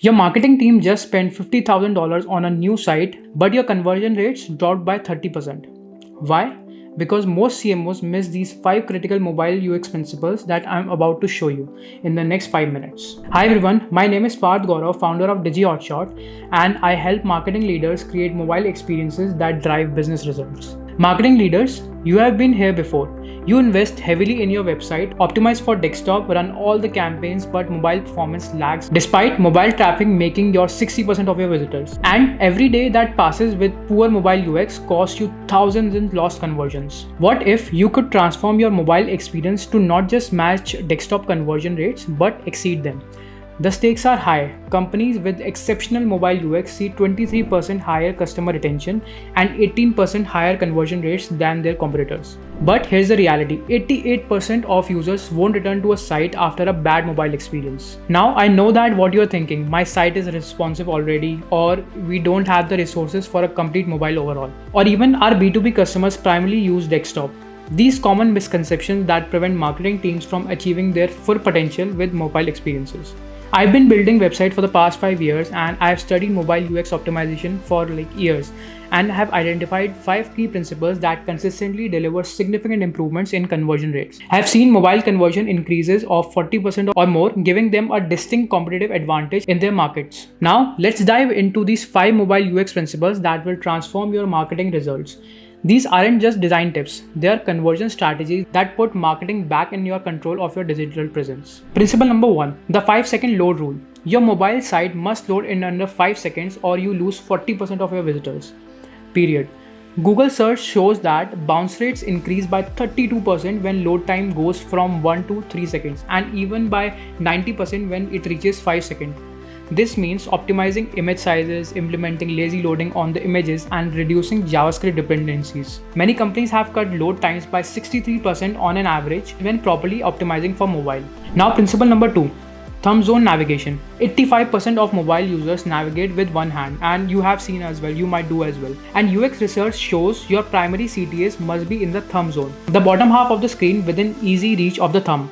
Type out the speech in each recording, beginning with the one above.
Your marketing team just spent $50,000 on a new site, but your conversion rates dropped by 30%. Why? Because most CMOs miss these 5 critical mobile UX principles that I'm about to show you in the next 5 minutes. Hi everyone, my name is Parth Gaurav, founder of Digi Hotshot, and I help marketing leaders create mobile experiences that drive business results. Marketing leaders, you have been here before. You invest heavily in your website, optimize for desktop, run all the campaigns, but mobile performance lags despite mobile traffic making your 60% of your visitors. And every day that passes with poor mobile UX costs you thousands in lost conversions. What if you could transform your mobile experience to not just match desktop conversion rates but exceed them? The stakes are high. Companies with exceptional mobile UX see 23% higher customer retention and 18% higher conversion rates than their competitors. But here's the reality, 88% of users won't return to a site after a bad mobile experience. Now I know that what you're thinking, my site is responsive already, or we don't have the resources for a complete mobile overhaul, or even our B2B customers primarily use desktop. These common misconceptions that prevent marketing teams from achieving their full potential with mobile experiences. I've been building websites for the past 5 years and I've studied mobile UX optimization for years and have identified 5 key principles that consistently deliver significant improvements in conversion rates. I've seen mobile conversion increases of 40% or more, giving them a distinct competitive advantage in their markets. Now, let's dive into these 5 mobile UX principles that will transform your marketing results. These aren't just design tips, they are conversion strategies that put marketing back in your control of your digital presence. Principle number 1, the 5-second load rule. Your mobile site must load in under 5 seconds or you lose 40% of your visitors. Period. Google search shows that bounce rates increase by 32% when load time goes from 1 to 3 seconds and even by 90% when it reaches 5 seconds. This means optimizing image sizes, implementing lazy loading on the images, and reducing JavaScript dependencies. Many companies have cut load times by 63% on an average when properly optimizing for mobile. Now, principle number 2, thumb zone navigation. 85% of mobile users navigate with one hand, and you have seen as well, you might do as well. And UX research shows your primary CTAs must be in the thumb zone, the bottom half of the screen within easy reach of the thumb.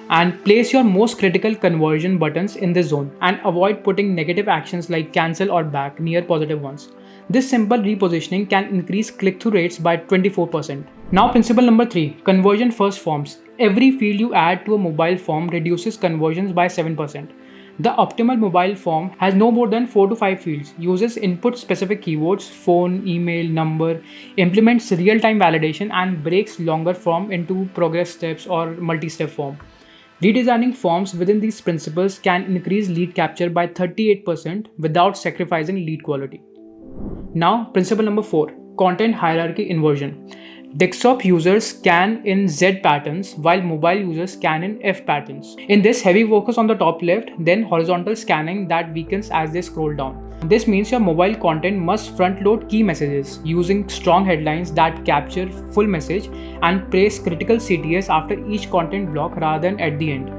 And place your most critical conversion buttons in this zone and avoid putting negative actions like cancel or back near positive ones. This simple repositioning can increase click-through rates by 24%. Now, principle number 3, conversion first forms. Every field you add to a mobile form reduces conversions by 7%. The optimal mobile form has no more than 4 to 5 fields, uses input specific keywords, phone, email, number, implements real-time validation, and breaks longer form into progress steps or multi-step form. Redesigning forms within these principles can increase lead capture by 38% without sacrificing lead quality. Now, principle number 4, content hierarchy inversion. Desktop users scan in Z patterns while mobile users scan in F patterns. In this, heavy focus on the top left, then horizontal scanning that weakens as they scroll down. This means your mobile content must front load key messages using strong headlines that capture full message and place critical CTAs after each content block rather than at the end.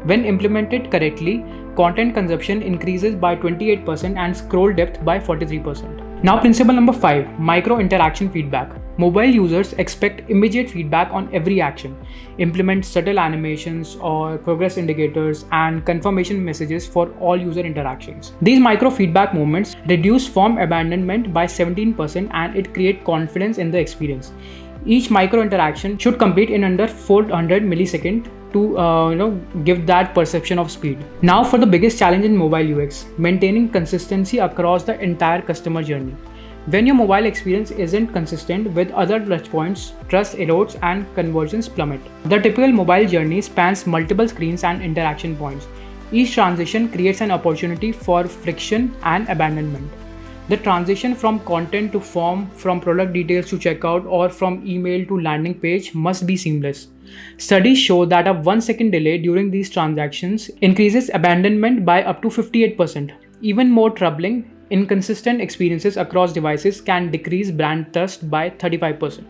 When implemented correctly, content consumption increases by 28% and scroll depth by 43%. Now, principle number 5, micro interaction feedback. Mobile users expect immediate feedback on every action. Implement subtle animations or progress indicators and confirmation messages for all user interactions. These micro feedback moments reduce form abandonment by 17% and it creates confidence in the experience. Each micro interaction should complete in under 400 milliseconds to give that perception of speed. Now for the biggest challenge in mobile UX, maintaining consistency across the entire customer journey. When your mobile experience isn't consistent with other touchpoints, trust erodes and conversions plummet. The typical mobile journey spans multiple screens and interaction points. Each transition creates an opportunity for friction and abandonment. The transition from content to form, from product details to checkout, or from email to landing page must be seamless. Studies show that a 1-second delay during these transactions increases abandonment by up to 58%. Even more troubling, inconsistent experiences across devices can decrease brand trust by 35%.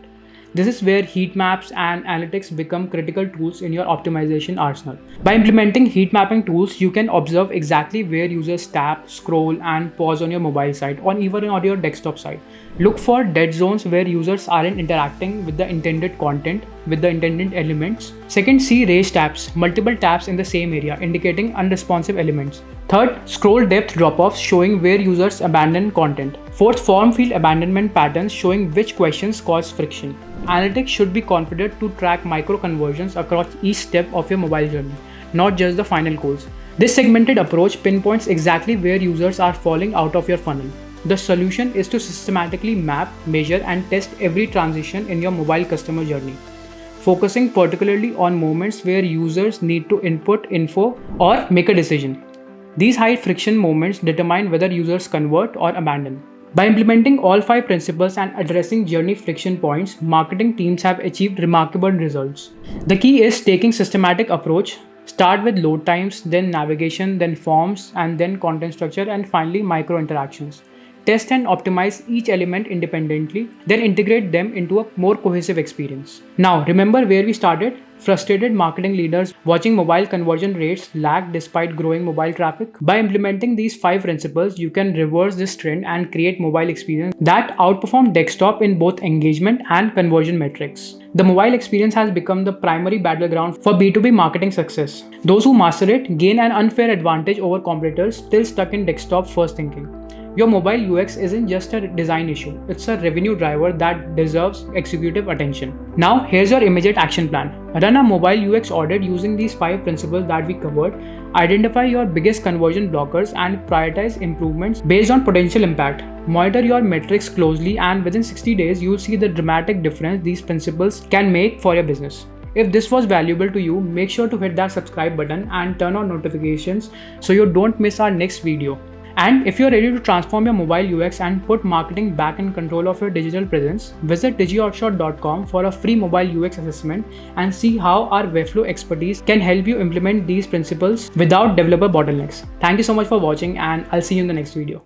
This is where heat maps and analytics become critical tools in your optimization arsenal. By implementing heat mapping tools, you can observe exactly where users tap, scroll, and pause on your mobile site or even on your desktop site. Look for dead zones where users aren't interacting with the intended content, with the intended elements. Second, see raised tabs, multiple tabs in the same area, indicating unresponsive elements. Third, scroll depth drop-offs showing where users abandon content. Fourth, form field abandonment patterns showing which questions cause friction. Analytics should be configured to track micro conversions across each step of your mobile journey, not just the final goals. This segmented approach pinpoints exactly where users are falling out of your funnel. The solution is to systematically map, measure, and test every transition in your mobile customer journey, focusing particularly on moments where users need to input info or make a decision. These high friction moments determine whether users convert or abandon. By implementing all 5 principles and addressing journey friction points, marketing teams have achieved remarkable results. The key is taking systematic approach. Start with load times, then navigation, then forms, and then content structure, and finally micro interactions. Test and optimize each element independently, then integrate them into a more cohesive experience. Now, remember where we started? Frustrated marketing leaders watching mobile conversion rates lag despite growing mobile traffic. By implementing these 5 principles, you can reverse this trend and create mobile experience that outperform desktop in both engagement and conversion metrics. The mobile experience has become the primary battleground for B2B marketing success. Those who master it gain an unfair advantage over competitors still stuck in desktop first thinking. Your mobile UX isn't just a design issue, it's a revenue driver that deserves executive attention. Now, here's your immediate action plan. Run a mobile UX audit using these 5 principles that we covered. Identify your biggest conversion blockers and prioritize improvements based on potential impact. Monitor your metrics closely, and within 60 days, you'll see the dramatic difference these principles can make for your business. If this was valuable to you, make sure to hit that subscribe button and turn on notifications so you don't miss our next video. And if you're ready to transform your mobile UX and put marketing back in control of your digital presence, visit digihotshot.com for a free mobile UX assessment and see how our Webflow expertise can help you implement these principles without developer bottlenecks. Thank you so much for watching, and I'll see you in the next video.